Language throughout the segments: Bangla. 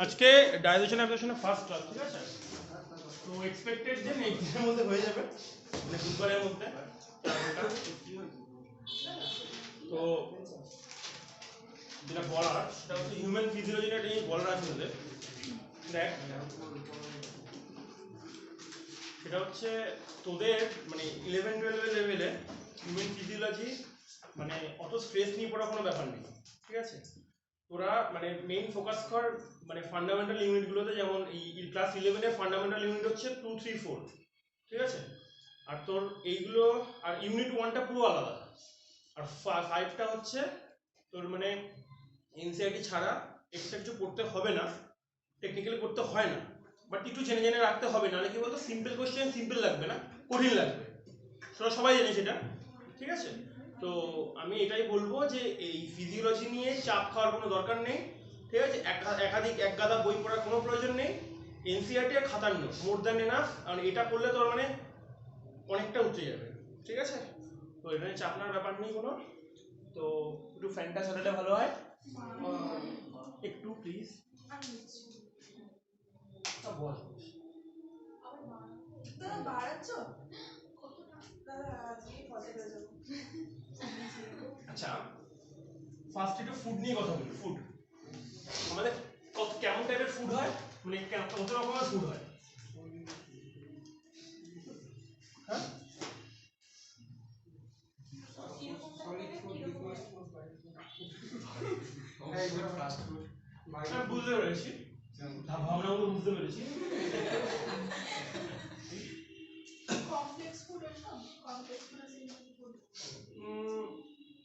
আজকে ডাইজেশন অ্যাবজর্পশনের ফার্স্ট ক্লাস, ঠিক আছে? তো এক্সপেক্টেড যে নেক্সট দিনের মধ্যে হয়ে যাবে, মানে বুধবারের মধ্যে। তো যেটা বলার সেটা হচ্ছে হিউম্যান ফিজিওলজিটা নিয়ে বলার আছে ওদের। দেখ, সেটা হচ্ছে তোদের মানে 11-12 লেভেলে হিউম্যান ফিজিওলজি মানে অত স্ট্রেস নিয়ে পড়ার কোনো ব্যাপার নেই, ঠিক আছে? তোরা মানে মেইন ফোকাস কর মানে ফান্ডামেন্টাল ইউনিটগুলোতে, যেমন এই ক্লাস 11-এর ফান্ডামেন্টাল ইউনিট হচ্ছে 2, 3, 4, ঠিক আছে? আর তোর এইগুলো, আর ইউনিট 1টা পুরো আলাদা, আর 5টা হচ্ছে তোর মানে এনসিআরটি ছাড়া এক্সট্রা কিছু পড়তে হবে না, টেকনিক্যালি পড়তে হয় না, বাট একটু জেনে জেনে রাখতে হবে, নাহলে কি বলতো সিম্পল কোশ্চেন সিম্পল লাগবে না, কঠিন লাগবে, তোরা সবাই জানি সেটা, ঠিক আছে? তো আমি এটাই বলবো যে এই ফিজিওলজি নিয়ে চাপ খাওয়ার কোনো দরকার নেই, ঠিক আছে? একাধিক এক গাদা বই পড়ার কোনো প্রয়োজন নেই, এনসিআরটি আর খাতার নোট মোর দ্যান এনাফ, আর এটা করলে তোর মানে অনেকটা উঠে যাবে, ঠিক আছে? তো এখানে চাপ নেওয়ার ব্যাপার নেই কোনো। তো একটু ফ্যানটা চালালে ভালো হয় একটু, প্লিজ। আচ্ছা, ফার্স্ট একটু ফুড নিয়ে কথা বলি। ফুড আমাদের কেমন টাইপের ফুড হয়, মানে কত রকমের ফুড হয়? হ্যাঁ, বুঝতে পেরেছি, ভাবনাগুলো বুঝতে পেরেছি।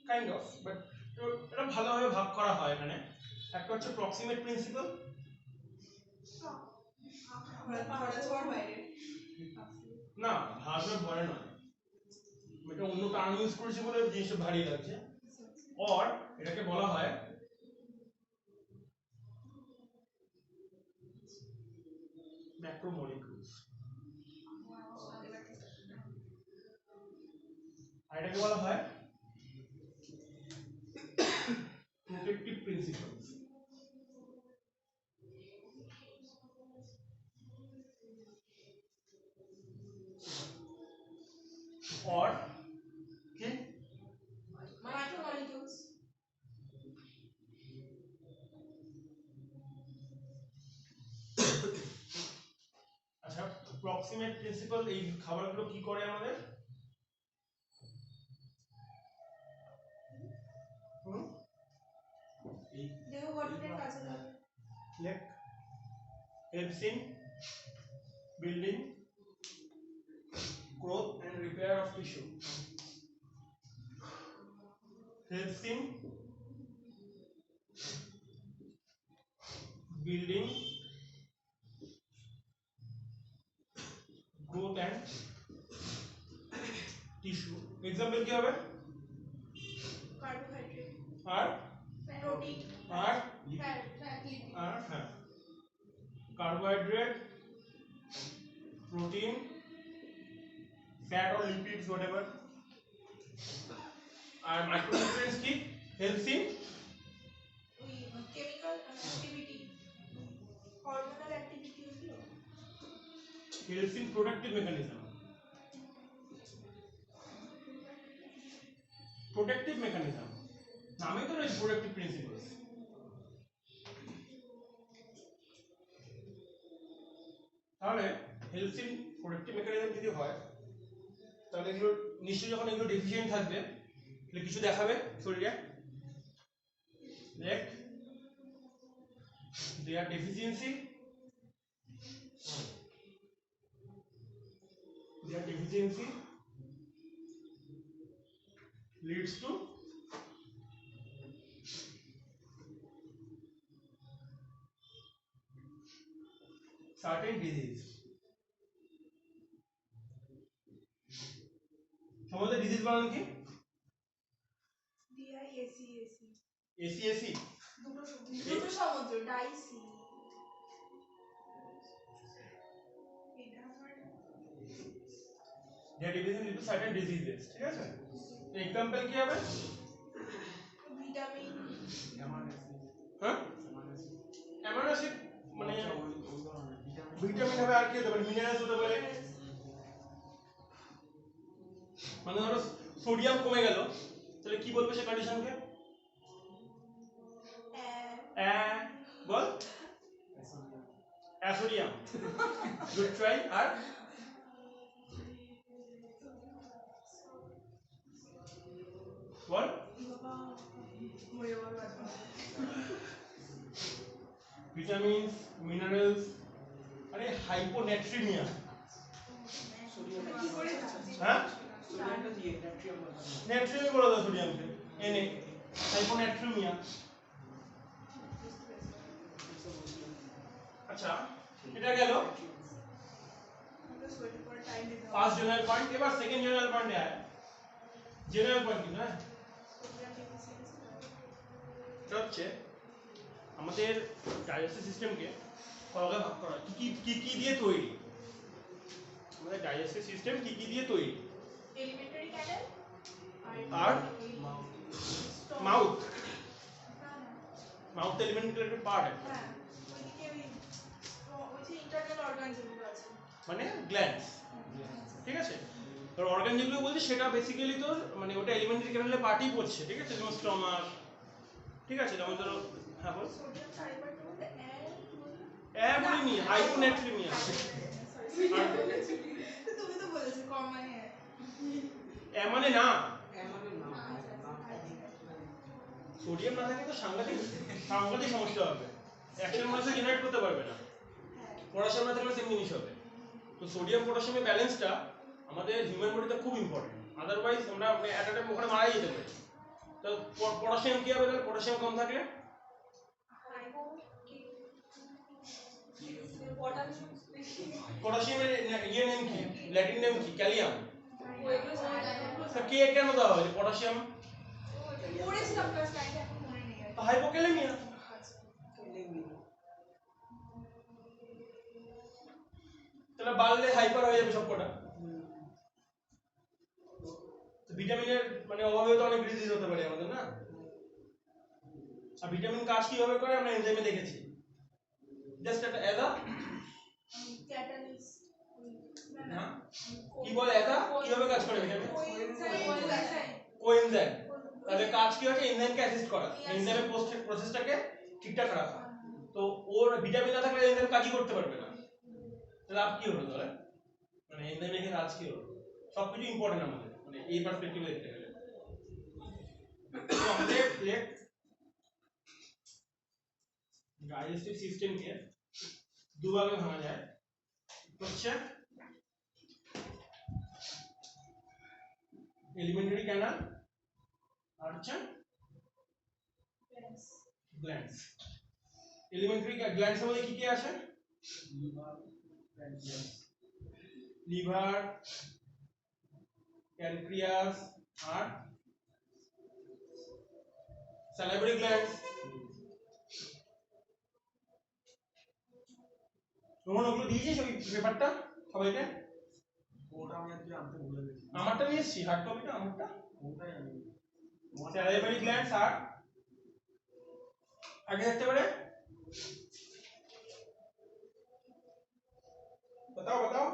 কাইন্ড অফ, বাট এটা ভালোভাবে ভাগ করা হয় এখানে। একটা হচ্ছে প্রক্সিমেট প্রিন্সিপাল, না ভাষা ভরে নয়, এটা অন্য টার্ম ইউজ করেছি বলে জিনিসটা ভারী লাগছে। আর এটাকে বলা হয় ম্যাক্রোমলিকুলস, আর এটাকে বলা হয় প্রোটেক্টিভ প্রিন্সিপালস। और কি মাইক্রোমলিকিউলস। আচ্ছা, প্রক্সিমেট প্রিন্সিপাল এই খাবারগুলো কি করে আমাদের? এই দেহ গঠনের কাজে লাগে। Like helps in building, growth and repair of tissue, helps in building, growth and tissue. Example क्या হবে? কার্বোহাইড্রেট আর প্রোটিন আর ফ্যাট আর হ্যাঁ, carbohydrate, protein, fat or lipids, whatever. আর মাইক্রোনিউট্রিয়েন্টস কি? Helps in chemical activity, hormonal activity, ওগুলো helps in productive mechanism. Protective mechanism নামে তো রয়েছে প্রোটেক্টিভ প্রিন্সিপালস। তাহলে হেল্পস ইন প্রোটেক্টিভ মেকানিজম যদি হয়, তাহলে এগুলো নিশ্চয়ই যখন এগুলো ডেফিসিয়েন্ট থাকবে তাহলে কিছু দেখাবে শরীরে। দেখ, their deficiency, their deficiency leads to certain disease. Disease বানান কি? DIACAC ACAC দুটো সমুদ্র ডাইসি যে ডিভিশন ইনটু সার্টেন ডিজিজেস, ঠিক আছে? এক্সাম্পল কি হবে? ভিটামিন হ্যাঁ অ্যামাইনো অ্যাসিড মানে ভিটামিন হবে, আর কি হতে পারে? মিনারেলস হতে পারে। মানে ধরো সোডিয়াম কমে গেল, তাহলে কি বলবে সে কন্ডিশনকে? বল অ্যাসোডিয়াম। Good try. আর বল ভিটামিনস, মিনারেলস, আরে হাইপোনেট্রিমিয়া। হ্যাঁ নেট্রিয়াম বলা যায় সোডিয়ামকে, Na হাইপোনেট্রিমিয়া। আচ্ছা এটা গেল ফার্স্ট জেনারেল পয়েंट। এবার সেকেন্ড জেনারেল পয়েंट है। জেনারেল পয়েंट কি না এটা হচ্ছে আমাদের ডাইজেস্টিভ সিস্টেমকে ভাগে ভাগ করা কি কি কি দিয়ে তৈরি। আমাদের ডাইজেস্টিভ সিস্টেম কি কি দিয়ে তৈরি? এলিমেন্টারি ক্যানেল আর মাউথ। মাউথ এলিমেন্টারি একটা পার্ট আছে, হ্যাঁ ওইদিকে ওই যে ইন্টারনাল অর্গান যেগুলো আছে মানে গ্ল্যান্ডস, ঠিক আছে? আর অর্গান যেগুলো বলছি সেটা বেসিক্যালি তোর মানে ওটা এলিমেন্টারি ক্যানেলের পার্টই পড়ছে, ঠিক আছে? যেমন স্টমাক, ঠিক আছে? যেমন ধরো হ্যাঁ বল। সোডিয়াম সালফেট বলতে বলিনি, হাইপোনেট্রিমিয়া। তুমি তো বলেছো কম মানে মানে না, সোডিয়াম না থাকলে তো সাংঘাতিক সাংঘাতিক সমস্যা হবে। একশন মলিকিউল জেনারেট করতে পারবে না। পটাশিয়াম না থাকলে সেম জিনিস হবে। তো সোডিয়াম পটাশিয়ামের ব্যালেন্সটা আমাদের হিউম্যান বডিতে খুব ইম্পর্টেন্ট। আদারওয়াইজ আমরা অ্যাট আ টাইম ওখানে মারা যেতে পারি। তো পটাশিয়াম কি হবে? তাহলে পটাশিয়াম কম থাকলে পটাশিয়ামের ইয়ে নেম কি? ল্যাটিন নেম কি? ক্যালিয়াম। তো কে কেন দেওয়া হয় পটাশিয়াম? পড়েছিলাম ক্লাস 9 এখন মনে নেই আর হাইপোক্যালেমিয়া। তাহলে বাড়লে হাইপার হয়ে যাবে সবকটা। তো ভিটামিনের মানে অভাবে তো অনেক ডিজিজ হতে পারে আমাদের, না? আর ভিটামিন কাজ কিভাবে করে আমরা এনজাইমে দেখেছি। জাস্ট একটা এদা ক্যাটালিস্ট না কি বলে এদা কিভাবে কাজ করে ভিটামিন? কোএনজাইম। তাহলে কাজ কি হচ্ছে? এনজাইমকে অ্যাসিস্ট করা, এনজাইমের প্রসেসটাকে ঠিকঠাক রাখা। তো ওর ভিটামিন না থাকলে এনজাইম কাজই করতে পারবে না। তাহলে লাভ কি হলো তাহলে? মানে এনজাইমের কাজ কি হলো? সবকিছু ইম্পর্টেন্ট আমাদের মানে এই পার্সপেক্টিভে দেখতে গেলে। তো আমাদের ডাইজেস্টিভ সিস্টেমকে দুভাগে ভাঙা যায়। হচ্ছে এলিমেন্টারি ক্যানাল আর হচ্ছে গ্ল্যান্ডস। এলিমেন্টারি গ্ল্যান্ডসের মধ্যে কি কি আছে? লিভার, প্যানক্রিয়াস আর স্যালাইভারি গ্ল্যান্ডস। তোমরা ওগুলো দিয়েছিস ওই পেপারটা সবাইকে? ওটা আমি আজকে আনতে ভুলে গেছি। আমারটা নিয়ে এসেছি, হার্ড কপিটা আমারটা। ওটাই আমি স্যালাইভারি গ্ল্যান্ডস আর আগে দেখতে পারে बताओ बताओ।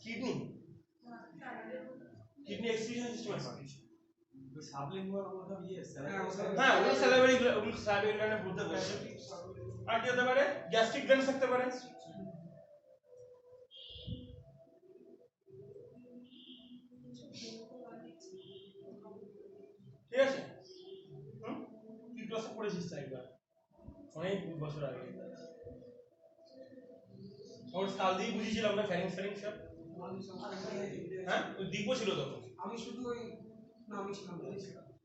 किडनी किडनी एक्सक्रीशन सिस्टम है तो सबलिंगुअल मतलब ये हां वो सैलिवरी ग्लैंड बोलते हैं। আর কি হতে পারে? গ্যাস্ট্রিক গ্ল্যান্ডস থাকতে পারে। ঠিক আছে? তুই ক্লাসে পড়েছিস তো একবার অনেক বছর আগে। और সাল দিয়ে বুঝিয়েছিলাম না ফ্যারিংস সব। হ্যাঁ ওই দীপও ছিল তখন। আমি শুধু ওই না আমি ছিলাম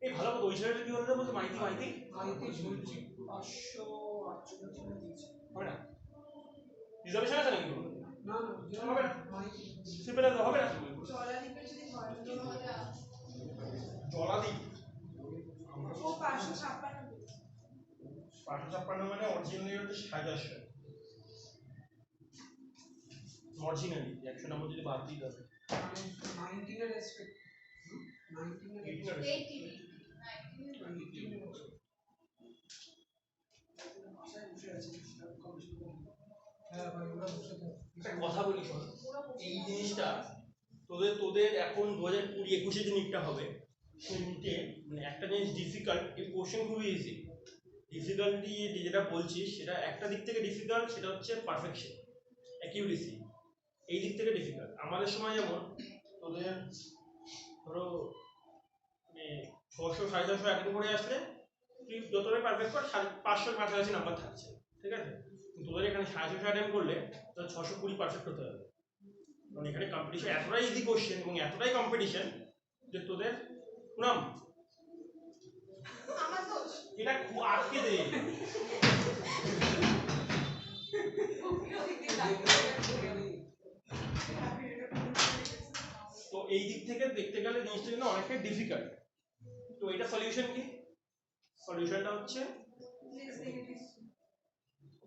এই ভালো কথা ওই ছেলেটা কি হলো বলতে মাইতি ঝুলছি 548 দিয়েছি হবে না রিজার্ভেশন আছে নাকি? না না হবে না সিম্পল তো হবে না জলাদ্বীপের যদি হয় জলাদ্বীপ ও 556 556 মানে অরিজিনালি হচ্ছে 550 অরিজিনালি 100 নম্বর যদি বাদ দিই তবে 19 এর রেসপেক্ট 19 এর 18 এর 18 হ্যাঁ ভাই ওরা বসে থাকে একটা কথা বলি শোন এই জিনিসটা তোদের এখন 2020-21 যে নিটটা হবে সেই নিটে মানে একটা জিনিস ডিফিকাল্ট এই কোশ্চেন খুবই ইজি ডিফিকাল্টি যেটা বলছিস সেটা একটা দিক থেকে ডিফিকাল্ট সেটা হচ্ছে পারফেকশন অ্যাকিউরেসি এই দিক থেকে ডিফিকাল্ট আমাদের সময় যেমন তোদের ধরো মানে 600 450 অ্যাটেন্ড করে আসলে তুই যতটাই পারফেক্ট কর 500 কাছাকাছি নাম্বার থাকছে ঠিক আছে তোদের এখানে 650 অ্যাটেন্ড করলে তোর 620 পারফেক্ট হতে হবে কারণ এখানে কম্পিটিশন এতটাই ইজি কোশ্চেন এবং এতটাই কম্পিটিশন যে তোদের নাম আমার দোষ এটা খুব আটকে দে তো এই দিক থেকে দেখতে গেলে জিনিসটা কিন্তু অনেকটাই ডিফিকাল্ট তো এটা সলিউশন কি সলিউশনটা হচ্ছে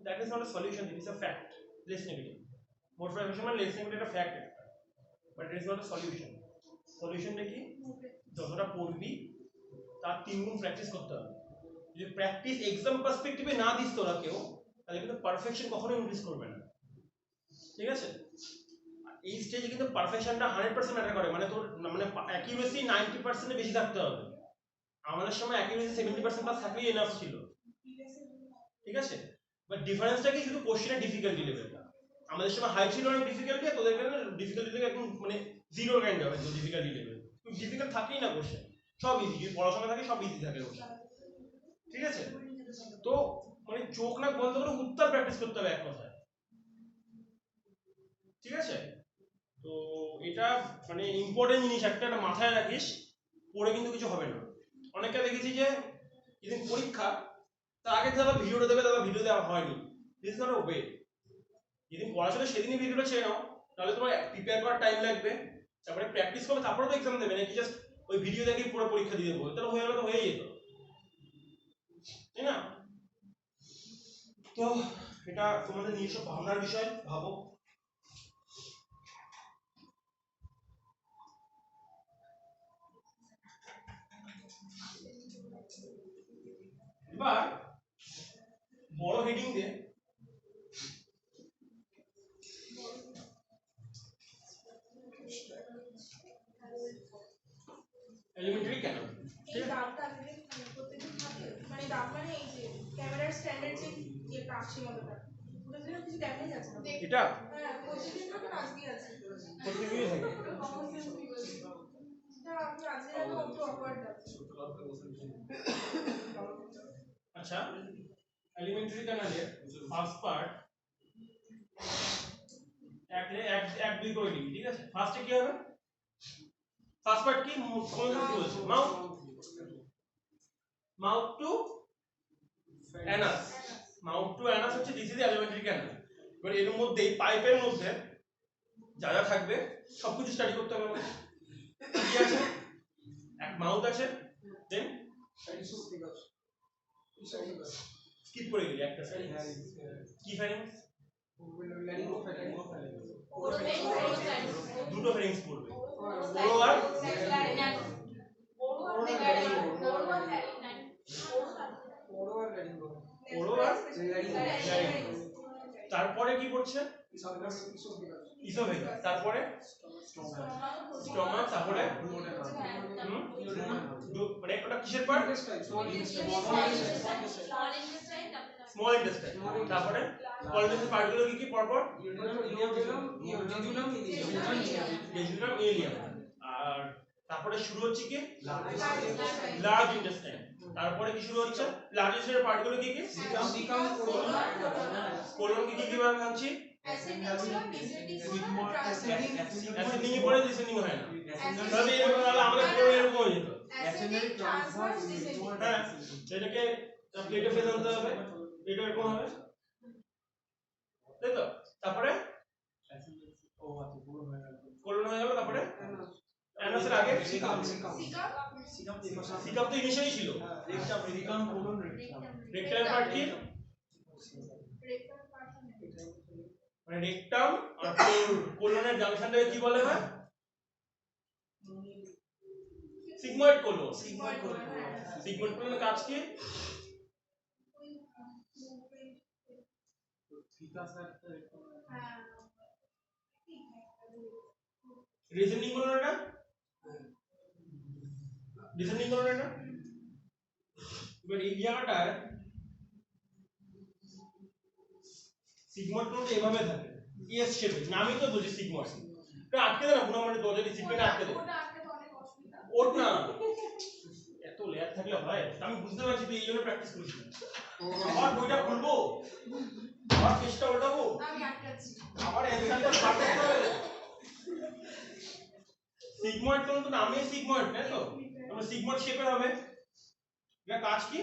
that is not a solution it is a fact less negative more fraction মানে less negative একটা fact but it is not a solution সলিউশনটা কি যতটা পড়বি তার 3 গুণ প্র্যাকটিস করতে হবে যদি প্র্যাকটিস এক্সাম পার্সপেক্টিভে না দিস তোরা কেউ তাহলে কিন্তু পারফেকশন কখনোই ইনক্রিজ করবে না ঠিক আছে এই স্টেজে কিন্তু পারফেকশনটা 100% ম্যাটার করে মানে তোর মানে অ্যাকিউরেসি 90% এর বেশি থাকতে হবে আমাদের সময় অ্যাকিউরেসি 70% প্লাস থাকলেই এনাফ ছিল ঠিক আছে বাট ডিফারেন্সটা কি শুধু কোশ্চেনের ডিফিকাল্টি লেভেলটা আমাদের সময় হাই ছিল অনেক ডিফিকাল্টি তোদের এখানে ডিফিকাল্টি থেকে একদম মানে জিরো কাইন্ড হবে তো ডিফিকাল্টি লেভেল ডিফিকাল্ট থাকেই না কোশ্চেন সব ইজি যদি পড়াশোনা থাকে সব ইজি থাকে কোশ্চেন ঠিক আছে তো মানে চোখ না বন্ধ করে উত্তর প্র্যাকটিস করতে হবে এক কথায় ঠিক আছে তো এটা মানে ইম্পর্টেন্ট জিনিস একটা মাথায় রাখিস পড়ে কিন্তু কিছু হবে না অনেকে দেখেছি যে যেদিন পরীক্ষা তার আগে যারা ভিডিওটা দেবে তারা ভিডিও দেওয়া হয়নি this is not a way যেদিন পড়াশোনা সেদিনই ভিডিওটা ছেড়ে নাও তাহলে তোমার প্রিপেয়ার করার টাইম লাগবে তারপরে প্র্যাকটিস করবে তারপরে তো এক্সাম দেবে নাকি জাস্ট ওই ভিডিও দেখেই পুরো পরীক্ষা দিয়ে দেবো তাহলে হয়ে গেলে তো হয়েই যেত তাই না তো এটা তোমাদের নিজস্ব ভাবনার বিষয় ভাবো এবার বড় হেডিং দিয়ে এলিমেন্টারি কেন এই দাগটা আসলে প্রত্যেকদিন থাকে মানে দাগ মানে এই যে ক্যামেরার স্ট্যান্ডার্ড যে কাছে মতটা ওটা যেন কিছু ড্যামেজ আছে না এটা হ্যাঁ প্রত্যেকদিন থাকে না আজকে আছে প্রত্যেকদিনই থাকে এটা আপনি আজকে জানো একটু অকওয়ার্ড আছে আচ্ছা এলিমেন্টারি ক্যানালের ফার্স্ট পার্ট এক দুই করে নিবি ঠিক আছে ফার্স্টে কি হবে ফার্স্ট পার্ট কি বলছে mouth to Anas mouth to Anas হচ্ছে দিস ইজ এলিমেন্টারি ক্যানাল এবার এর মধ্যে পাইপের মধ্যে যা যা থাকবে সবকিছু স্টাডি করতে হবে আমাদের কি আছে এক মাউথ আছে দেন স্কিপ করে গেলি একটা সাইড কি ফ্যারিংস দুটো ফ্যারিংস পড়বে ওরো আর ওরো আর তারপরে কি পড়ছে ইসোফেগাস তারপরে স্টমাক তারপরে মানে ওটা কিসের পার্ট স্মল ইন্টেস্টাইন তারপরে স্মল ইন্টেস্টাইন পার্টগুলো কি কি পরপর জেজুনাম ইলিয়াম আর তারপরে শুরু হচ্ছে কি লার্জ ইন্টেস্টাইন তারপরে কি শুরু হচ্ছে লার্জ ইন্টেস্টাইনের পার্টগুলো কি কি কোলন কি কি ভাবে ভাঙছি অ্যাসেন্ডিং এ পড়ে ডিসেন্ডিং হয় না তাহলে এরকম হলে আমাদের পুরো এরকম হয়ে যেত হ্যাঁ সেটাকে প্লেটে ফেলে আনতে হবে এটা এরকম হবে তাই তো তারপরে সিকাম সিকাপ তো ইনিশিয়ালি ছিল। সিকাম কোলন রেক্টাম পার্ট কি? মানে রেক্টাম আর কোলনের জাংশনটাকে কি বলা হয়? Sigmoid colon. সিগময়েড কোলনের কাজ কি? ডিসেন্ডিং কোলন এটা? ডিসেন্ডিং কোলন এটা? এবার এই জায়গাটায় সিগময়েড কোলন এভাবে থাকে এস শেপে, নামই তো বলছি সিগময়েড। এটা আটকে দে না, পুরো মানে দরজা ডিসিপ্লিনে আটকে দে। ওটা আটকে তো অনেক অসুবিধা। ওর না এত লেয়ার থাকলে হয়? আমি বুঝতে পারছি তুই এই জন্য প্র্যাকটিস করিস না। আবার বইটা খুলবো, আবার চেষ্টা ওঠাবো, আমি আটকাচ্ছি। আবার অ্যানসারটা বার করতে হবে। সিগময়েড কোলন তো নামই সিগময়েড, তাই তো? আমরা সিগময়েড শেপের হবে। এটা কাজ কি?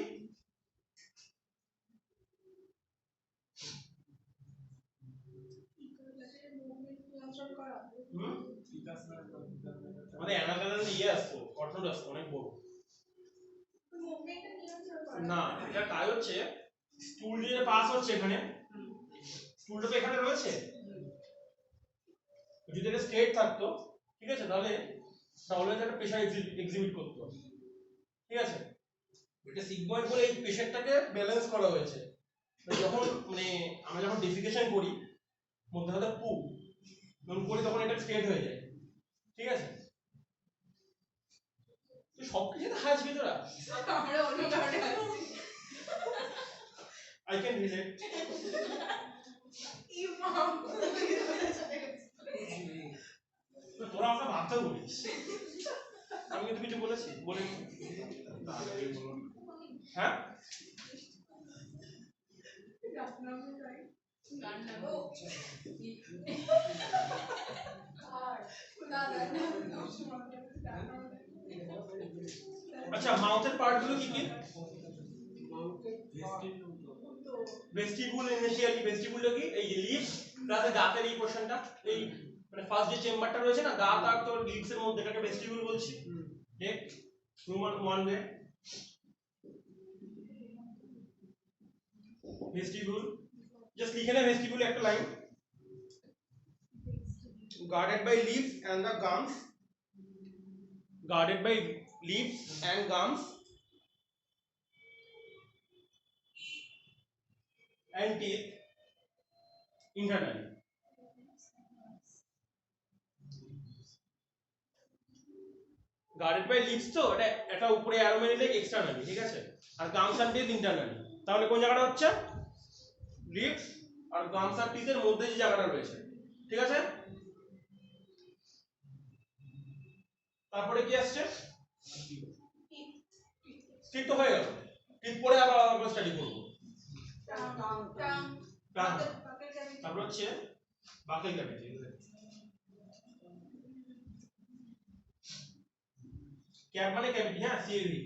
মানে অ্যানাকালার ইয়ে আসতো, কঠোর আসতো, অনেক বড়। না, এটা কাজ হচ্ছে স্টুল দিয়ে পাস হচ্ছে এখানে, স্টুলটা তো এখানে রয়েছে, যদি এটা স্ট্রেট থাকতো, ঠিক আছে, তাহলে একটা প্রেসার এক্সিবিট করতো, ঠিক আছে। এটা সিগময়েড বলে এই প্রেসারটাকে ব্যালেন্স করা হয়েছে। যখন মানে আমরা যখন ডেফিকেশন করি মধ্যে মধ্যে পু যখন করি তখন এটা স্ট্রেট হয়ে যায়, ঠিক আছে। তুই সব কিছুতে হাসবি তোরা? আমরা অন্য কারণে I can relate. তোরা আমরা ভাবতে বলিস, আমি কিন্তু কিছু বলেছি বলে হ্যাঁ আচ্ছা, মাউথের পার্ট গুলো কি কি? ভেস্টিবুল, ইনিশিয়ালি ভেস্টিবুলটা কি? এই লিপস প্লাস দাঁতের এই পোরশনটা, এই মানে ফার্স্ট যে চেম্বারটা রয়েছে না দাঁত আর তোর লিপসের মধ্যে, এটাকে ভেস্টিবুল বলছি। ঠিক, human one way vestibule, just লিখে নে ভেস্টিবুল একটা line. guarded by leaves and the gums, guarded by leaves and gums and teeth internally. guarded by leaves তো এটা উপরে অ্যারো মেরে দিলে এক্সটারনালি, ঠিক আছে, আর গামস আর টিথ ইন্টারনালি। তাহলে কোন জায়গাটা হচ্ছে? লিপস আর গামস আর টিথের মধ্যে যে জায়গাটা রয়েছে, ঠিক আছে। তারপরে কি আসছে? টিথ তো হয়ে গেল, টিথ পরে আবার আমরা স্টাডি করব। তারপর হচ্ছে বাকেল ক্যাভিটি। ক্যাপ মানে ক্যাভিটি, হ্যাঁ, সিএভি।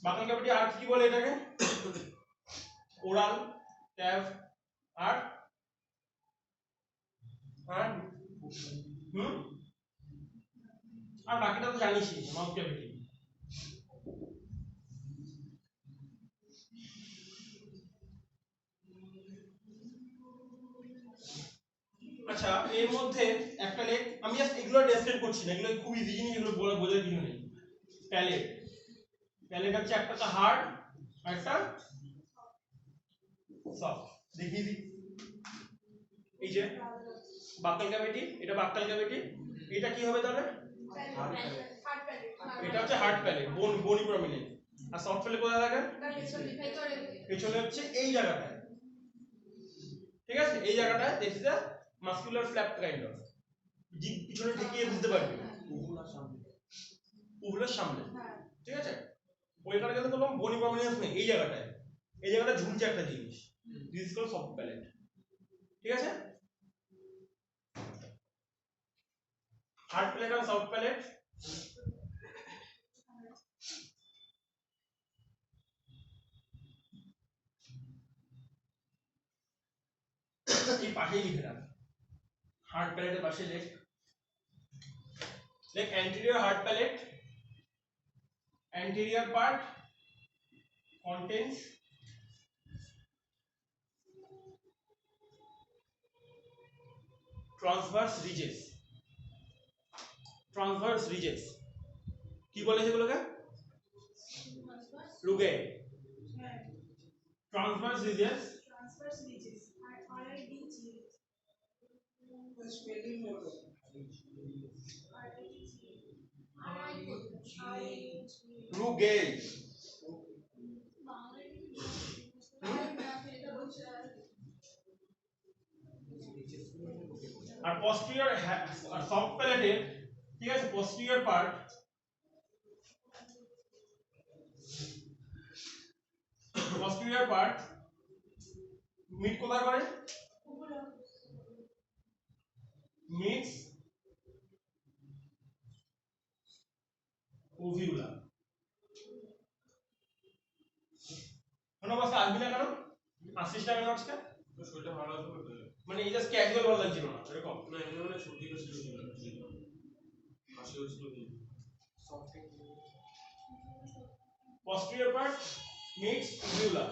বাকেল ক্যাভিটি আর কি বলে এটাকে? ওরাল ক্যাভ আর আর বাকিটা তো জানিসই, মাউথ ক্যাভিটি। আচ্ছা, এর মধ্যে একটা লেগ, আমি জাস্ট এগুলো ডেসক্রাইব করছি না, এগুলো খুব ইজি জিনিস, এগুলো বোঝার কিছু নেই। প্যালেট, প্যালেট হচ্ছে একটা তো হার্ড আর একটা সফট। দেখিয়ে দিই, এই যে বাকাল ক্যাভিটি, এটা বাকাল ক্যাভিটি, এটা কি হবে তাহলে? এটা হচ্ছে হার্ড প্যালেট, বনি প্রমিনেন্ট। আর সফট প্যালেট কোথায় থাকে? পেছনে হচ্ছে এই জায়গাটায়, ঠিক আছে, এই জায়গাটায়। This is a muscular flap kind of, জিভ পিছনে ঠেকিয়ে বুঝতে পারবি, উভুলের সামনে, ঠিক আছে। ওইখানে কিন্তু কোনো বনি প্রমিনেন্স নেই, এই জায়গাটায়, এই জায়গাটা ঝুলছে একটা জিনিস, this is called soft palate, ঠিক আছে। হার্ড প্যালেট আর সফট প্যালেট। এই পাশেই লিখে রাখ, হার্ড প্যালেটের পাশে লেখ like anterior hard palate, anterior part contains transverse ridges, transverse ridges কি বলে সেগুলোকে রুগে হ্যাঁ transverse ridges ট্রান্সফার্স রিচেস আর RIDG স্পেলিং বলো রুগে আর posterior আর soft palate ঠিক আছে posterior part posterior part mid কোথায় করে মিডস ওভিউলা কোনো কথা আসবি না কেন আসিস না কেন আজকে তো শরীরটা ভালো আছে তো মানে এই জাস্ট ক্যাজুয়াল ভালো লাগছিল না এরকম না এমনি মানে সর্দি কাশি ছিল কাশি হচ্ছিল কি posterior part meets uvula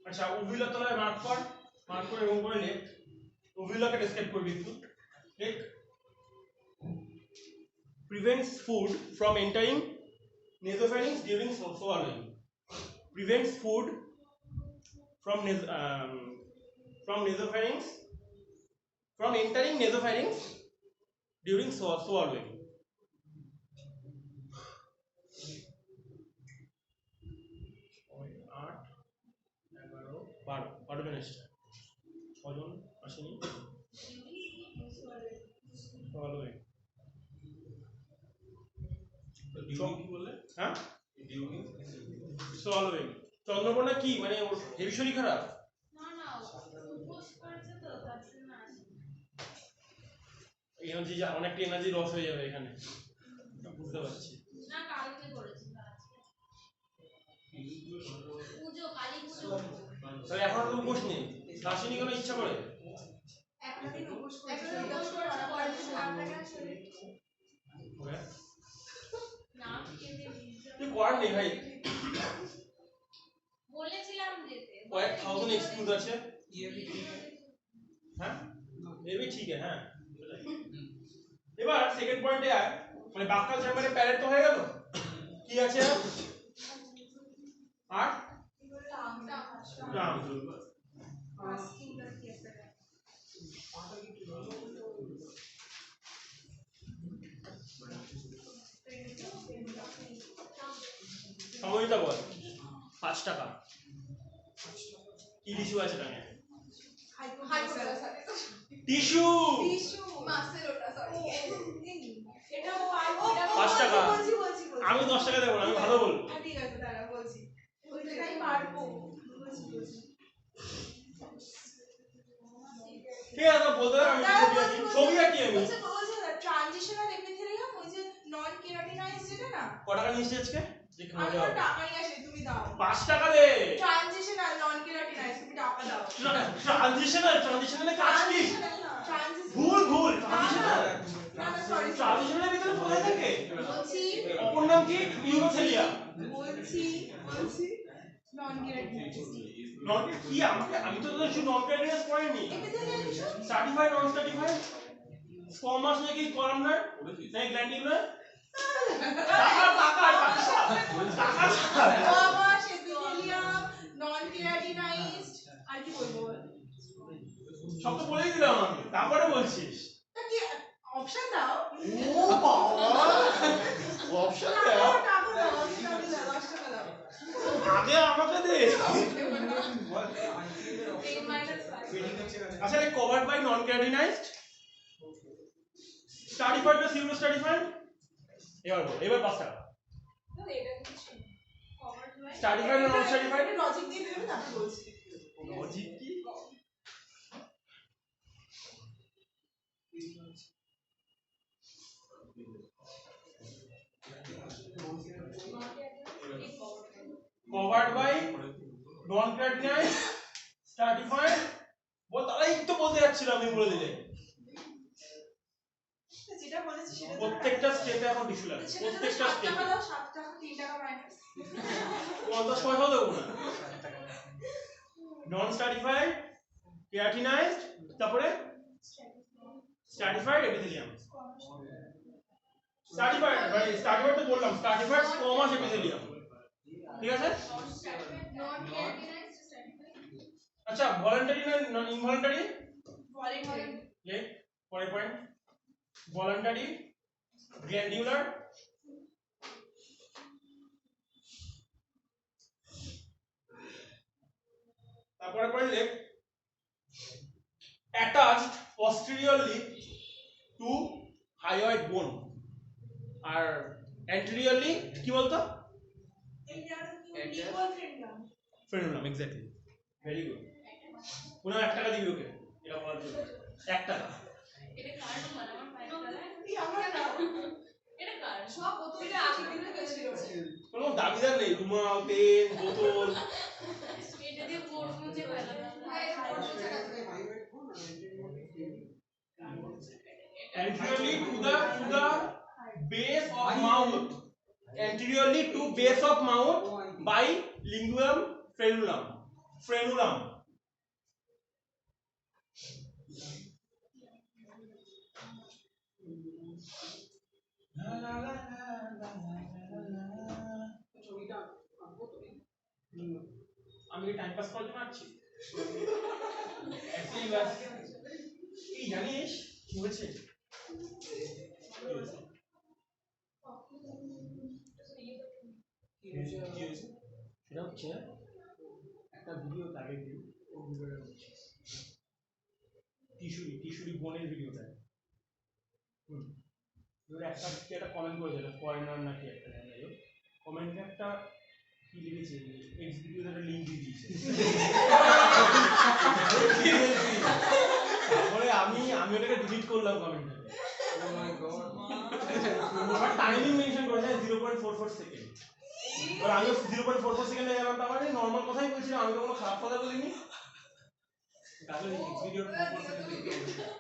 আচ্ছা uvula তলায় মার্ক করে এবং করে লেখ uvula কে ডেসক্রাইব করবি একটু ঠিক prevents food from entering nasopharynx during swallowing prevents food from nasopharynx from entering nasopharynx during swallowing. 12 জন এসছে 6 জন আসেনি swallowing তো ডিউটি কি বললে হ্যাঁ ডিউটি swallowing চন্দ্রকোনা কি মানে ওর হেভি শরীর খারাপ না না উপোস করছে তো তার জন্য আসে এনার্জি অনেকটা এনার্জি লস হয়ে যাবে এখানে বুঝতে পারছি না কালকে করেছিল আজকে পুজো কালী পুজো তাহলে এখন তো উপোস নেই আসেনি কোনো ইচ্ছা করে একটা দিন উপোস করছে পরের দিন আপনাকে আসলে ওকে নাম কেটে তুই কর নেই ভাই বলেছিলাম যেতে কয়েক থাউজেন্ড এক্সকিউজ আছে ये भी ठीक है হ্যাঁ ये भी ठीक है হ্যাঁ এবার সেকেন্ড পয়েন্টে আয় মানে বাক্কাল চেম্বারে প্যারেট তো হয়ে গেল কি আছে আর ট্রাম সময়টা বল 5 টাকা কি টিস্যু আছে টাঙে টিস্যু এটা 5 টাকা আমি 10 টাকা দেব না আমি ভালো বলবো ঠিক আছে দাঁড়া বলছি ওইটাই পারবো ঠিক আছে তো বলতে হবে আমি ছবি আঁকি আমি ট্রানজিশনাল এপিথেলিয়াম ওই যে নন কেরাটিনাইজ যেটা না কত টাকা নিয়েছিস আজকে দেখে আমি মজা ওর হবে টাকা নিয়ে আসি তুমি দাও 5 টাকা দে ট্রানজিশনাল নন কেরাটিনাইজ তুমি টাকা দাও ট্রানজিশনালে কাজ কি ভুল ট্রানজিশনাল না না সরি ট্রানজিশনালের ভিতরে কোথায় থাকে বলছি অপর নাম কি ইউরোথেলিয়া বলছি নন কেরাটিনাইজ নন কি আমাকে আমি তো তোদের নন ক্যারিয়াস পড়িনি এপিথেলিয়াম সার্টিফাইড নন সার্টিফাইড স্কোমাস নাকি কলামনার নাকি গ্ল্যান্ডিকুলার টাকা কমাস এপিথেলিয়াম নন কেরাটিনাইজড আর কি বলবো সব তো বলেই দিলাম আমি তারপরে বলছিস তা কি অপশন দাও ও বাবা অপশন দাও টাকা দাও 10 টাকা দাও আগে আমাকে দে 10 minus 5 আচ্ছা এটা কভারড বাই নন ক্যারিনাইজড স্টাডিফাইড বা সিউরো স্টাডিফাইড এবার 5 টাকা তাহলে এটা কিছু কভারড বাই স্টাডিফাইড না নন স্টাডিফাইড লজিক দিয়ে দেবে তারপর বলছি লজিক কি covered by non-keratinized stratified বল তারাই তো বলতে যাচ্ছিলাম আমি বলে দিলে যেটা বলেছি সেটা তো প্রত্যেকটা স্টেপে এখন টিস্যু লাগবে সেটা যদি প্রত্যেকটা 7 স্টেপে টাকা দাও 7 টাকা 3 টাকা মাইনাস 50 পয়সাও দেবো না নন স্ট্রাটিফাইড কেরাটিনাইজড তারপরে স্ট্রাটিফাইড এপিথেলিয়াম স্ট্রাটিফাইড মানে স্ট্রাটিফাইড তো বললাম স্ট্রাটিফাইড স্কোমাস এপিথেলিয়াম ঠিক আছে নন কেরাটিনাইজড স্ট্যাটিফাইড আচ্ছা ভলান্টারি না নন ইনভলান্টারি ভলিন্টারি ये পরের পয়েন্ট ভলান্টারি গ্ল্যান্ডিউলার তারপরে পরে লেখ attached posteriorly to hyoid bone R anteriorly কি বলতো এটা কি ইকুয়াল ফ্রেন্ডলাম ফ্রেনুলাম এক্স্যাক্টলি ভেরি গুড পুরো 1 টাকা দিবি ওকে এটা বলার জন্য 1 টাকা এটা কার মানে আমার পায়ের তলায় কি আমার না এটা কার সব বোতলটা আগে দিনে গেছিল কোনো দাবিদার নেই রুমাল পেন বোতল এটা দিয়ে কোড মুছে ফেলা anteriorly to the base of mouth anteriorly to base of mouth by linguum frenulum আমি কি টাইম পাস করার জন্য আছি একই ব্যাস কি জানিস কি হয়েছে সেটা হচ্ছে একটা ভিডিও তাকে দিই ও ভিডিওটা হচ্ছে টিস্যুরি বোনের ভিডিওটা এবার একটা কমেন্ট করে দিল ফরেনার নাকি একটা যাই হোক কমেন্টে একটা কি লিখেছে এক্স ভিডিওতে একটা লিংক দিয়ে দিয়েছে তারপরে আমি ওটাকে ডিলিট করলাম কমেন্টটাকে আমার টাইমিং মেনশন করেছে 0.44 সেকেন্ড এবার আমি 0.44 সেকেন্ডে গেলাম তার মানে নর্মাল কথাই বলছিলাম আমি তো কোনো খারাপ কথা বলিনি তাহলে এক্স ভিডিওর 4% দেখতে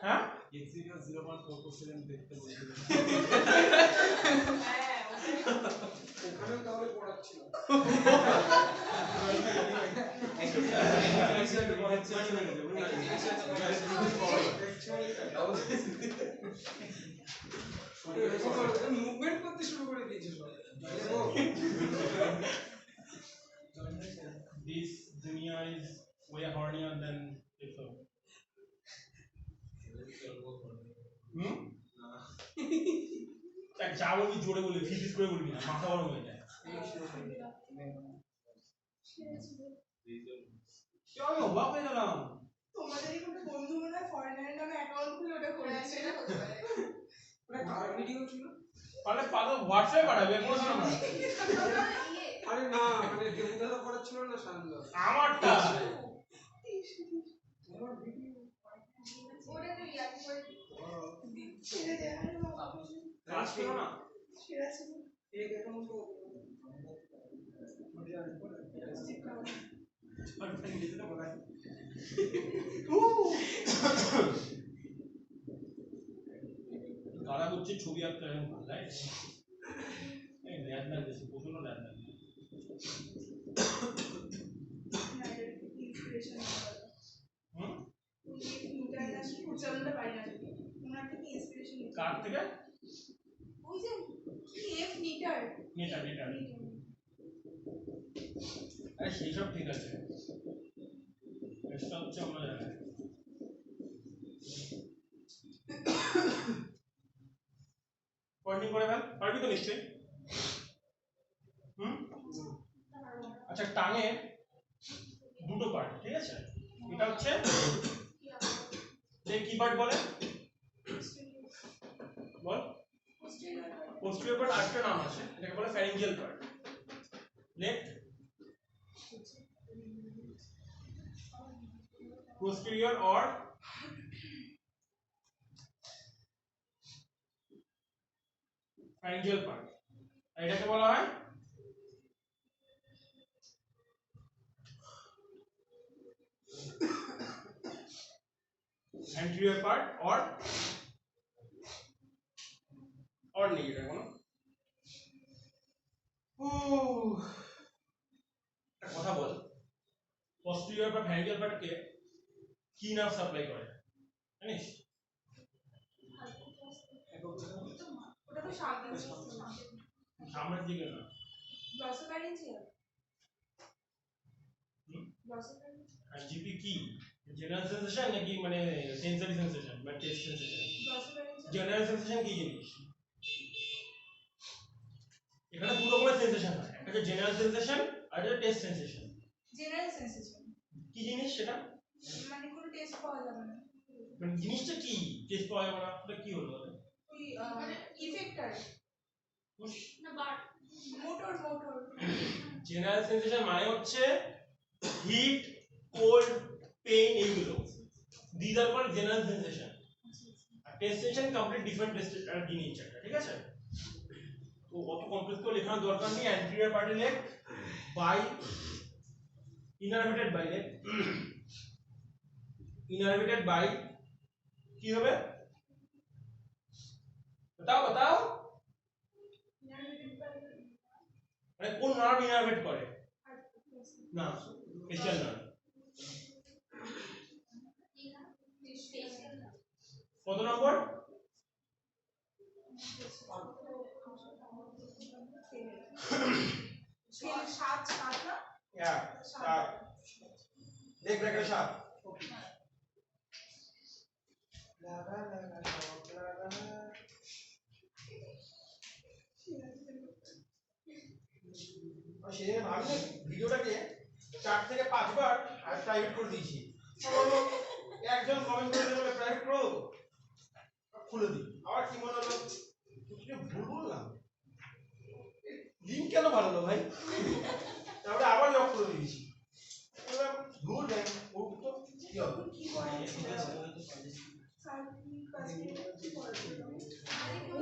হ্যাঁ এক্স ভিডিওর 0.4% দেখতে বলছিল ওখানেও তাহলে পড়াচ্ছিল মুভমেন্ট করতে শুরু করে দিয়েছে সব this dunya is way hornier than before যা বলবি জোরে বলবি ফিজিক্স করে বলবি না মাথা গরম হয়ে যায় আমি অবাক হয়ে গেলাম তোমাদের কোনো বন্ধু মনে হয় ফরেনারের নামে অ্যাকাউন্ট খুলে ওটা করেছে ওটা কার ভিডিও ছিল তাহলে পাগল হোয়াটসঅ্যাপে পাঠাবে কোনো সময় আরে না মানে দেবুদাদা পড়াচ্ছিল না শান্ত আমারটা তোমার ভিডিও ওটা তো ইয়াদ করে ছেড়ে দেয় কাজ করো না ছেড়ে ছিল এক অ্যাকাউন্ট তো গালা হচ্ছে ছবি আঁকতে এখন ভালো লাগে এই ল্যাদ লাগছে প্রচন্ড ল্যাদ লাগছে ইন্সপিরেশন হুম ইন্টারন্যাশনাল উচ্চারণটা পারি না ওনার থেকে ইন্সপিরেশন কার থেকে ওই যে কি এফ নিটার নেটা আরে সেই সব ঠিক আছে এটা হচ্ছে অন্য জায়গায় পয়েন্টিং করে ফেল পারবি তো নিশ্চয়ই আচ্ছা টাঙের দুটো পার্ট ঠিক আছে এটা হচ্ছে যে কি পার্ট বলে বল পোস্টেরিয়র পার্ট আরেকটা নাম আছে এটাকে বলে pharyngeal part next posterior or pharyngeal part এটাকে বলা হয় anterior part or নেই এটা কোনো একটা কথা বল posterior বা pharyngeal part কে কি নার্ভ সাপ্লাই করে জানিস ওটা তো সামনে সামনের দিকে না গ্লসোফ্যারিঞ্জিয়াল গ্লসোফ্যারিঞ্জিয়াল আর জিপি কি জেনারেল সেন্সেশন নাকি মানে সেন্সরি সেন্সেশন বা taste sensation glossopharyngeal general sensation কি জিনিস এখানে দু রকমের সেন্সেশন হয় একটা হচ্ছে জেনারেল সেন্সেশন আর একটা টেস্ট সেন্সেশন জেনারেল সেন্সেশন কি জিনিস সেটা মানে কোনো টেস্ট পাওয়া যাবে না মানে জিনিসটা কি টেস্ট পাওয়া যাবে না ওটা কি হলো ওই ইফেক্টার না বার মোটর জেনারেল সেন্সেশন মানে হচ্ছে হিট কোল্ড পেইন এইগুলো this are called general sensation আর taste sensation complete different taste জিনিস একটা ঠিক আছে তো অত কমপ্লেক্স করে লেখার দরকার নেই anterior party leg by innervated by leg innervated by কি হবে बताओ মানে কোন নার্ভ ইনারভেট করে না ফেশিয়াল নার্ভ কত নম্বর সাত না या देख ब्रैकेट साथ लगा और সেদিন আমি ভিডিওটাকে 4 থেকে 5 বার আর প্রাইভেট করে দিয়েছি একজন কমেন্ট করে দিল প্রাইভেট করো খুলে দিই আবার কি মনে হলো কিছু ভুল বললাম লিংক কেন ভালো হলো ভাই তারপরে আবার লক করে দিয়েছি বললাম ভুল দেখ ও তো কি হবে কি করে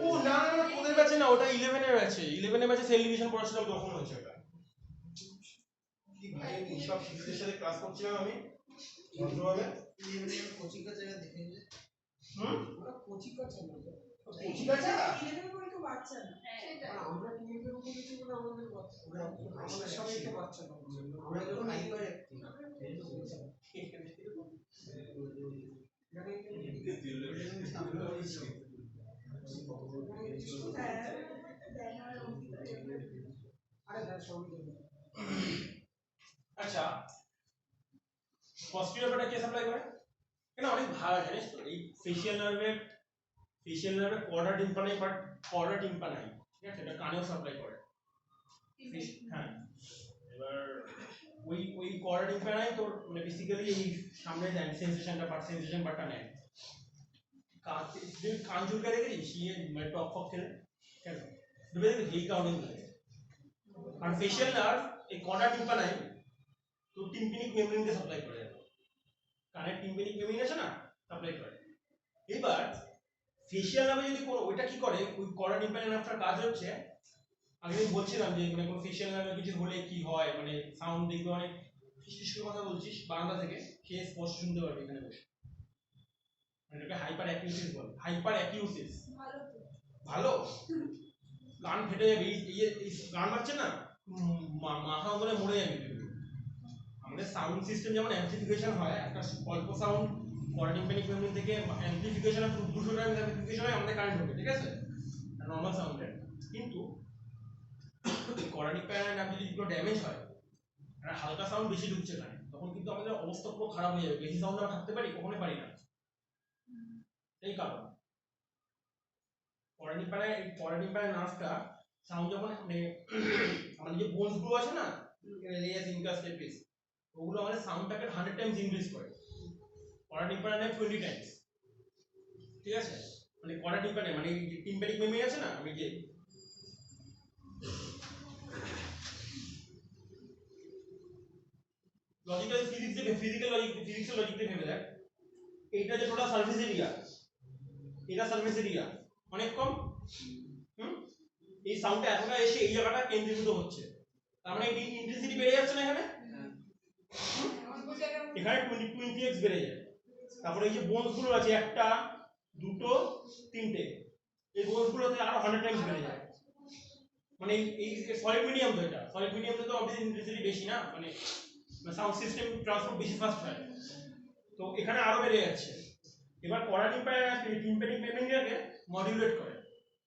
ও না না না তোদের ব্যাচে না ওটা 11 এর ব্যাচে 11 এর ব্যাচে সেল ডিভিশন পড়াছিলাম তখন হয়েছে এটা কি ভাই এই সব শিশুদের সাথে ক্লাস করছিলাম আমি ভদ্রভাবে কোচিং का जगह देखेंगे ওরা কোচিং করছে না কোচিং আছে না 11 করে তো বাচ্চা না সেটা আমরা টিমের উপর কিছু করে আমাদের বাচ্চা আমাদের সবাই তো বাচ্চা না আমরা যখন হাইপার আচ্ছা পস্টিরিয়র পার্টে কে সাপ্লাই করে কেন অনেক ভালো জানিস তো এই ফেশিয়াল নার্ভের কর্ডা টিম্পানাই বাট কর্ডা টিম্পানাই ঠিক আছে এটা কানেও সাপ্লাই করে হ্যাঁ এবার ওই কর্ডা টিম্পানাই তোর মানে বেসিক্যালি এই সামনে যায় সেন্সেশনটা পার্ট সেন্সেশন পার্টটা নেয় কান চুলকা দেখেছিস ইয়ে মানে টক ফক খেলে কেন ডুবে দেখবি এই কাউন্টিং লাগে আর ফেশিয়াল নার্ভ এই কর্ডা টিম্পানাই তো টিম্পানিক মেমব্রেনকে সাপ্লাই করে কানের টিম্পানিক মেমব্রেন আছে না সাপ্লাই করে এবার ফেশিয়াল নার্ভে যদি কোনো ওইটা কি করে ওই কর্ডা টিম্পানিক নার্ভটার কাজ হচ্ছে আমি বলছিলাম যে মানে কোনো ফেশিয়াল নার্ভে কিছু হলে কি হয় মানে সাউন্ড দেখবে অনেক ফিসফিস করে কথা বলছিস বাংলা থেকে সে স্পষ্ট শুনতে পারবে এখানে বসে মানে এটাকে হাইপার অ্যাকিউসিস বলে হাইপার অ্যাকিউসিস ভালো তো ভালো কান ফেটে যাবে এই গান মারছে না মাথা ধরে মরে যাবে আমাদের সাউন্ড সিস্টেম যেমন অ্যাম্পলিফিকেশন হয় একটা অল্প সাউন্ড কর্ডিম্পেনিক মেমব্রেন থেকে অ্যাম্পলিফিকেশন 200 টাইমস অ্যাম্পলিফিকেশন হয় আমাদের কারেন্ট হবে ঠিক আছে নরমাল সাউন্ডের কিন্তু কর্ডিম্পেনিক মেমব্রেন যদি কোনো ড্যামেজ হয় আর হালকা সাউন্ড বেশি ঢুকছে কানে তখন কিন্তু আমাদের অবস্থা পুরো খারাপ হয়ে যাবে বেশি সাউন্ড আমরা থাকতে পারি কখনোই পারি না এই কারণ কর্ডিম্পেনিক নার্ভটা সাউন্ড যখন মানে আমাদের যে বোনস গুলো আছে না রেলিয়াস ইনকাস স্টেপিস ওগুলো আমাদের সাউন্ডটাকে 100 টাইমস ইনক্রিজ করে কর্ডিম্পেনিক 20 টাইমস ঠিক আছে মানে কর্ডিম্পেনিক মানে টিম্পানিক মেমব্রেন আছে না আমি যে লজিক্যাল ফিজিক্যাল লজিক দিয়ে ভেবে দেখ এইটা যে টোটাল সারফেস এরিয়া এটা সারফেস এরিয়া অনেক কম এই সাউন্ডটা এতটা এসে এই জায়গাটা কেন্দ্রীভূত হচ্ছে তার মানে এই ইন্টেন্সিটি বেড়ে যাচ্ছে না এখানে এখানে 20x বেড়ে যায় তারপরে এই যে বোনস গুলো আছে একটা দুটো তিনটে, এই বোনস গুলোতে আরো 100 টাইমস বেড়ে যায়। মানে এই সলিড মিডিয়াম তো, এটা সলিড মিডিয়ামে তো অবভিয়াসলি ইন্টেন্সিটি বেশি না, মানে সাউন্ড সিস্টেম ট্রান্সপোর্ট বেশি ফাস্ট হয়, তো এখানে আরো বেড়ে যাচ্ছে। এবার টিম্প্যানিক মেমোরিটাকে মডুলেট করে,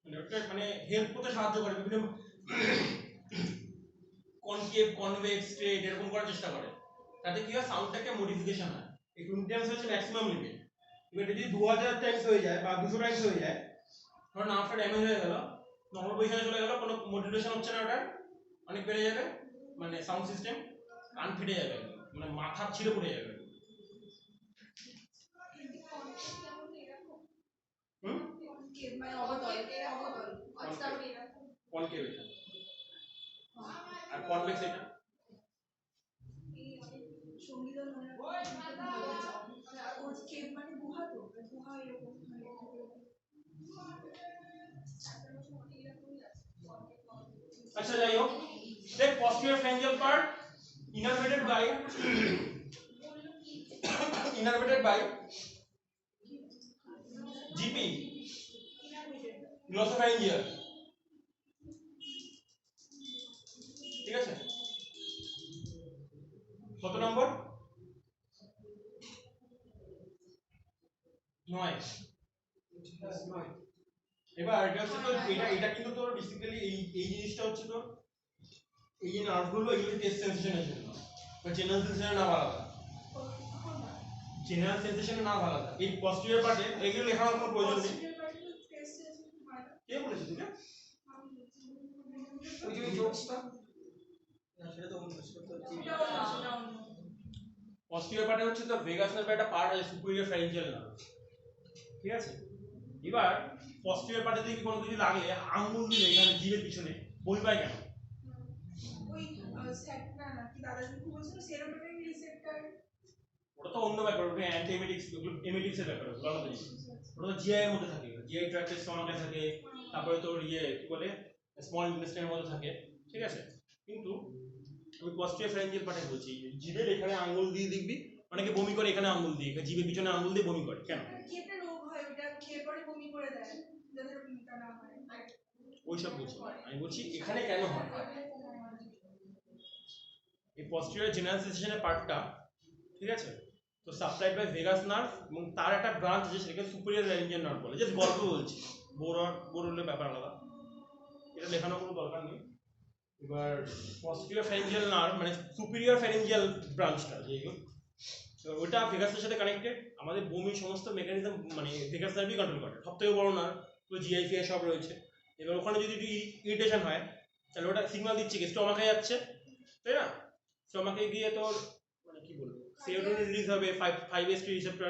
মানে ওটা মানে হেল্প করতে সাহায্য করে, বিভিন্ন কনকেভ কনভেক্স স্ট্রেট এরকম করার চেষ্টা করে, তাতে কি হয় সাউন্ডটাকে মডিফিকেশন হয়। এই 20 টাইমস হচ্ছে ম্যাক্সিমাম লিমিট। এবার যদি 2000 টাইমস হয়ে যায় বা 200 টাইমস হয়ে যায়, ধরুন নার্ভটা ড্যামেজ হয়ে গেল, নর্মাল পজিশনে চলে গেল, কোনো মডুলেশন হচ্ছে না, ওটা অনেক বেড়ে যাবে, মানে সাউন্ড সিস্টেম কান ফেটে যাবে, মানে মাথা ছিঁড়ে পড়ে যাবে। মানে অবতল অবতল কনকেভ এটা, আর কনভেক্স এটা। সঙ্গীত মনে ওর কেপ মানে গুহা, তো গুহা এরকম আচ্ছা যাই হোক, দেখ posterior pharyngeal part innervated by GP glossopharyngeal, ঠিক আছে? কত নম্বর? 9। এবার এটা হচ্ছে তো, এটা কিন্তু তোর বেসিক্যালি এই জিনিসটা হচ্ছে তো, এই যে নার্ভগুলো এগুলো টেস্ট সেন্সেশনের জন্য, বা জেনারেল সেন্সেশনের নাম আলাদা, জেনারেল সেন্সেশনের নাম আলাদা। এই পস্টেরিয়র পার্টে এগুলো লেখার কোনো প্রয়োজন নেই। কে বলেছে তোকে? ওই যে জোকসটা পস্টেরিয়র পার্টে হচ্ছে তো ভেগাস নার্ভের একটা পার্ট আছে, সুপিরিয়র ফ্যারিঞ্জিয়াল নার্ভ, ঠিক আছে? এবার পস্টেরিয়র পার্টে যদি কোনো কিছু লাগলে আঙ্গুল দিলে এখানে জিভের পিছনে বই পায় কেন? ওই সেটটা নাকি দাদা কি বলছিল সেরোটোনিন রিসেপ্টর, ওটা তো অন্য ব্যাপার, ওটা অ্যান্টিএমেটিক্স, এমেটিক্সের ব্যাপার, ওটা আলাদা জিনিস। ওটা তো জিআই এর মধ্যে থাকে, জিআই ট্র্যাক্টের স্টমাকে থাকে, তারপরে তোর কি বলে স্মল ইন্টেস্টাইনের মধ্যে থাকে, ঠিক আছে? কিন্তু আমি পস্টেরিয়র ফ্যারিঞ্জিয়াল পার্টে বলছি, জিভের এখানে আঙ্গুল দিয়ে দেখবি অনেকে বমি করে, এখানে আঙ্গুল দিয়ে, জিভের পিছনে আঙ্গুল দিয়ে বমি করে কেন? কি একটা রোগ হয় ওটা খেয়ে পরে বমি করে দেয়, যাদের ওটা না হয় ওইসব বলছি আমি, বলছি এখানে কেন হয়। এই পস্টেরিয়র জেনারেল সেন্সেশনের পার্টটা, ঠিক আছে, তো সাপ্লাইড বাই ভেগাস নার্ভ, এবং তার একটা ব্রাঞ্চ আছে সেটাকে সুপিরিয়র ল্যারিঞ্জিয়াল নার্ভ বলে। জাস্ট গল্প বলছি, বোরলের ব্যাপার আলাদা, এটা লেখানোর কোনো দরকার নেই। এবার পস্টেরিয়র ফ্যারিঞ্জিয়াল নার্ভ মানে সুপিরিয়র ফ্যারিঞ্জিয়াল ব্রাঞ্চটা যেগুলো, ওটা ভেগাসের সাথে কানেক্টেড। আমাদের বমির সমস্ত মেকানিজম মানে ভেগাস নার্ভই কন্ট্রোল করে, সব থেকে বড় নার্ভ, তো জিআইফিআই সব রয়েছে। এবার ওখানে যদি ইরিটেশন হয় তাহলে ওটা সিগন্যাল দিচ্ছে কি স্টমাকে যাচ্ছে, তাই না? স্টমাকে গিয়ে তোর মানে কি বলবো, সেরোটোনিন রিলিজ হবে, 5HT রিসেপ্টর,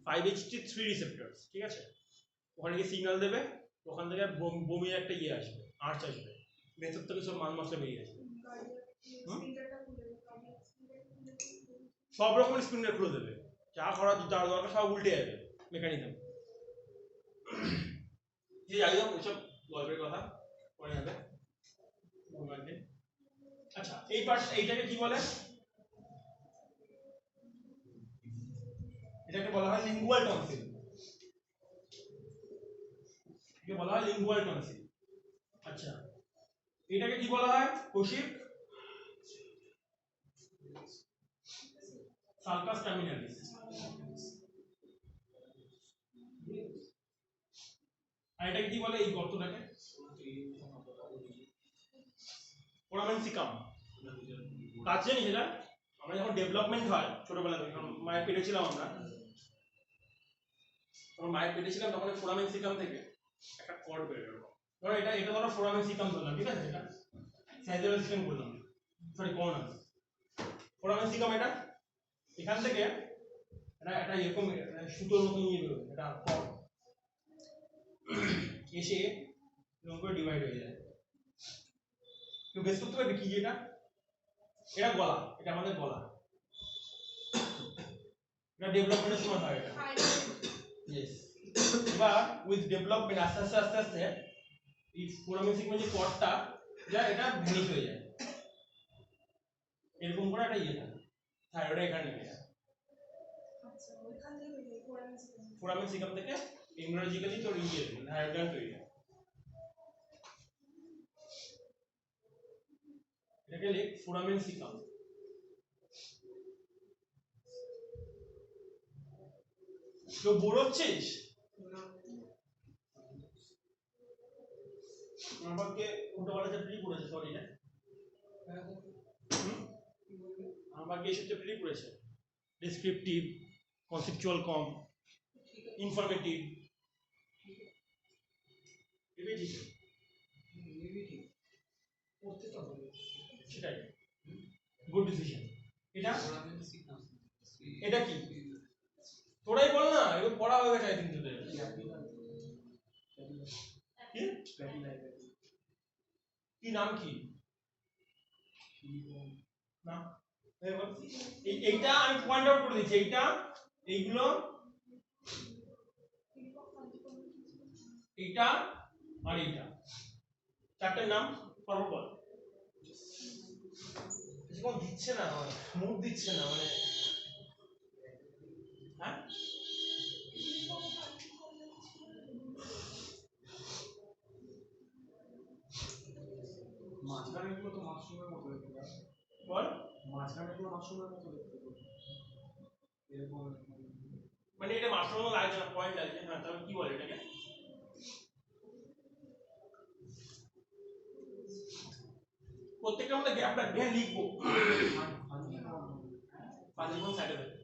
5HT3 রিসেপ্টর, ঠিক আছে? ওখানে গিয়ে সিগন্যাল দেবে, ওখান থেকে বমির একটা ইয়ে আসবে, আর্চ আসবে, ভেতর থেকে সব মাল মশলা বেরিয়ে আসবে, সব রকমের স্পিন্ডার খুলে দেবে, যা করার দরকার সব উল্টে যাবে মেকানিজম। যাই হোক ওইসব গল্পের কথা পরে হবে। আচ্ছা এই পার্ট, এইটাকে কি বলে? এটাকে বলা হয় লিঙ্গুয়াল টনসিল, এটাকে বলা হয় লিঙ্গুয়াল টনসিল। আচ্ছা এটাকে কি বলা হয় কৌশিক? Sulcus terminalis. আর এটাকে কি বলে এই গর্তটাকে? Foramen caecum. কাজ জানি সেটা, আমরা যখন ডেভেলপমেন্ট হয় ছোটবেলা থেকে, যখন মায়ের পেটে ছিলাম আমরা, তখন মায়ের পেটে ছিলাম, তখন ফোরামেন সিকাম থেকে একটা কর্ড বেরোলো। ধরো এটা ধরো ফোরামেন সিকাম ধরলাম, ঠিক আছে? এটা সাইজেবল সিস্টেম বললাম, সরি কর্নার ফোরামেন সিকাম। এটা এখান থেকে এটা এরকম সুতোর মতো নিয়ে বেরোবে, এটা কর্ড এসে এরকম করে ডিভাইড হয়ে যায়। কেউ বেশ করতে পারবে কি এটা? এটা গলা, এটা আমাদের গলা, এটা ডেভেলপমেন্টের সময় হয় এটা। ইয়েস। এবার উইথ ডেভেলপমেন্ট আস্তে আস্তে আস্তে আস্তে এই ফোরামেন সিগমেন্ট যে কর্ডটা যা এটা ভ্যানিশ হয়ে যায়, এরকম করে একটা ইয়ে থাকে, থাইরয়েড এখানে নেমে যায়। আচ্ছা ওইখান থেকে ফোরামেন সিস্টেম ফোরামেন সিকাম থেকে ইমিউনোলজিক্যালি তোর ইয়ে হায়ার গ্ল্যান্ড তৈরি হয়। এটাকে লিখ ফোরামেন সিকাম। তো বোর হচ্ছিস আমাকে উল্টো পাল্টা চ্যাপ্টারই পড়েছে, সরি না আমাকে এইসব চ্যাপ্টারই পড়েছে, ডিসক্রিপটিভ, কনসেপচুয়াল কম, ইনফরমেটিভ, এটাই ঠিক করতে তো হবে। সেটাই গুড ডিসিশন। এটা এটা কি তোরাই বল না, এগুলো পড়া হয়ে গেছে আই থিংক তোদের। কি কি নাম কি না এইটা আমি পয়েন্ট আউট করে দিচ্ছি, এইটা এইগুলো এইটা আর এইটা চারটের নাম পরপর বল। কোন দিচ্ছে না মুড দিচ্ছে না মানে হ্যাঁ মাঝখানে গুলো তো মাশরুমের মতো দেখতে পারে, বল মাঝখানে গুলো মাশরুমের মতো দেখতে পারে এরকম। মানে এটা মাশরুম লাগছে না, পয়েন্ট লাগছে। হ্যাঁ তাহলে কি বলে এটাকে? প্রত্যেকটা মধ্যে গ্যাপ রাখবে, হ্যাঁ লিখবো পাঁচজন সাইডে দেবে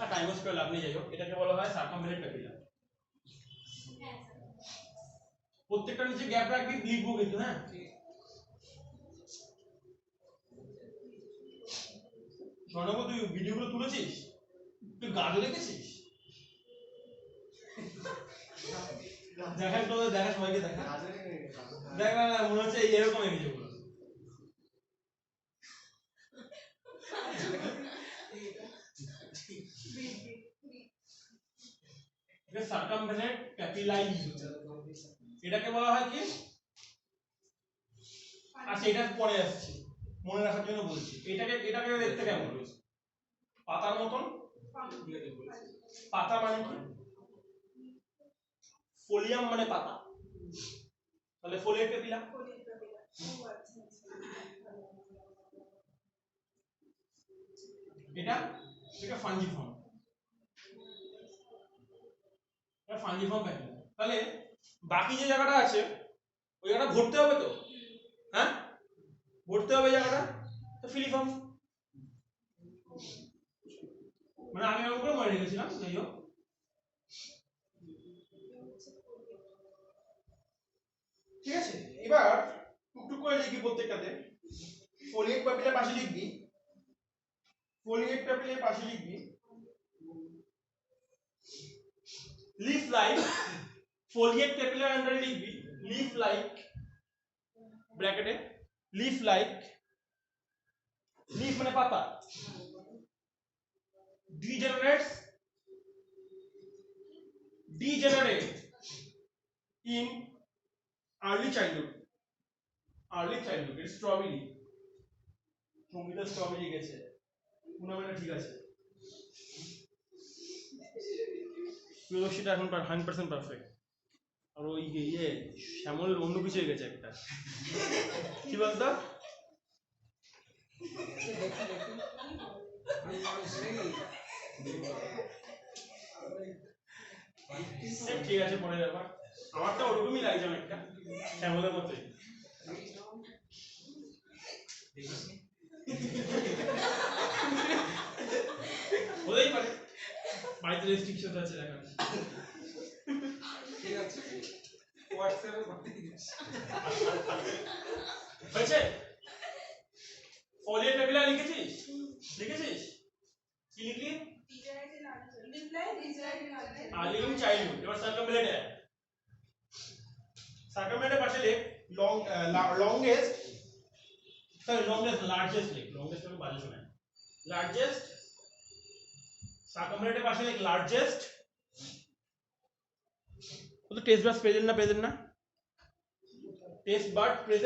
আর টাইম ওয়েস্ট করে লাভ নেই। যাই হোক এটাকে বলা হয় সার্কামফারেন্ট প্যাপিলা। প্রত্যেকটা নিচে গ্যাপ রাখবি, লিখবো কিন্তু। হ্যাঁ স্বর্ণব তুই ভিডিওগুলো তুলেছিস, তুই গাড়ো দেখেছিস? দেখা তো দেখা সবাইকে দেখা দেখ না মনে হচ্ছে এরকম ভিডিওগুলো। এটা সার্কামফারেন্ট প্যাপিলাই, এটাকে বলা হয় কি? আচ্ছা এটা পরে আসছে, মনে রাখার জন্য বলছি। এটাকে এটাকে দেখতে কেমন? পাতার মতন। পাতা মানে কি? ফোলিয়াম মানে পাতা, তাহলে ফোলিয়েট প্যাপিলা। এটা এটা ফাঞ্জিফর্ম, এটা ফাঞ্জিফর্ম প্যাপিলা। তাহলে বাকি যে জায়গাটা আছে ওই জায়গাটা ভরতে হবে তো, হ্যাঁ ভরতে হবে জায়গাটা, তো ফিলিফর্ম। মানে আমি এরকম করে মনে রেখেছিলাম। যাই হোক ঠিক আছে, এবার টুকটুক করে লিখবি প্রত্যেকটাতে। ফোলিয়েট প্যাপিলার পাশে লিখবি, ফোলিয়েট প্যাপিলার পাশে লিখবি লিফ লাইক। ফোলিয়েট প্যাপিলার আন্ডারে লিখবি লিফ লাইক, ব্র্যাকেটে লিফ লাইক, লিফ মানে পাতা, degenerate in early childhood, it's strawberry। Sangeeta strawberry গেছে পুনামেটা ঠিক আছে, প্রিয়দর্শীটা এখন 100% পারফেক্ট। আর ওই ইয়ে শ্যামল অন্য কিছু হয়ে গেছে একটা, কি বলতো? ঠিক আছে পরে ব্যাপার, আমার তো ওরকমই লাগছে অনেকটা শ্যামলের মতোই। হতেই পারে, বাড়িতে রেস্ট্রিকশন আছে দেখার। ঠিক আছে হোয়াটসঅ্যাপে পাঠিয়ে দিচ্ছি। হয়েছে? ফোলিয়েট প্যাপিলা লিখেছিস? লিখেছিস? কি লিখলি? Early in childhood. এবার সার্কামফারেন্ট, সার্কামফারেন্টের পাশে লিখ লংগেস্ট, সরি লংগেস্ট লার্জেস্ট লিখ, লংগেস্ট মানে বাজে শোনায়। লার্জেস্ট, সার্কামফারেন্টের পাশে লিখ লার্জেস্ট। ও তো টেস্ট বাস প্রেজেন্ট না, প্রেজেন্ট না, টেস্ট বাট প্রেজেন্ট।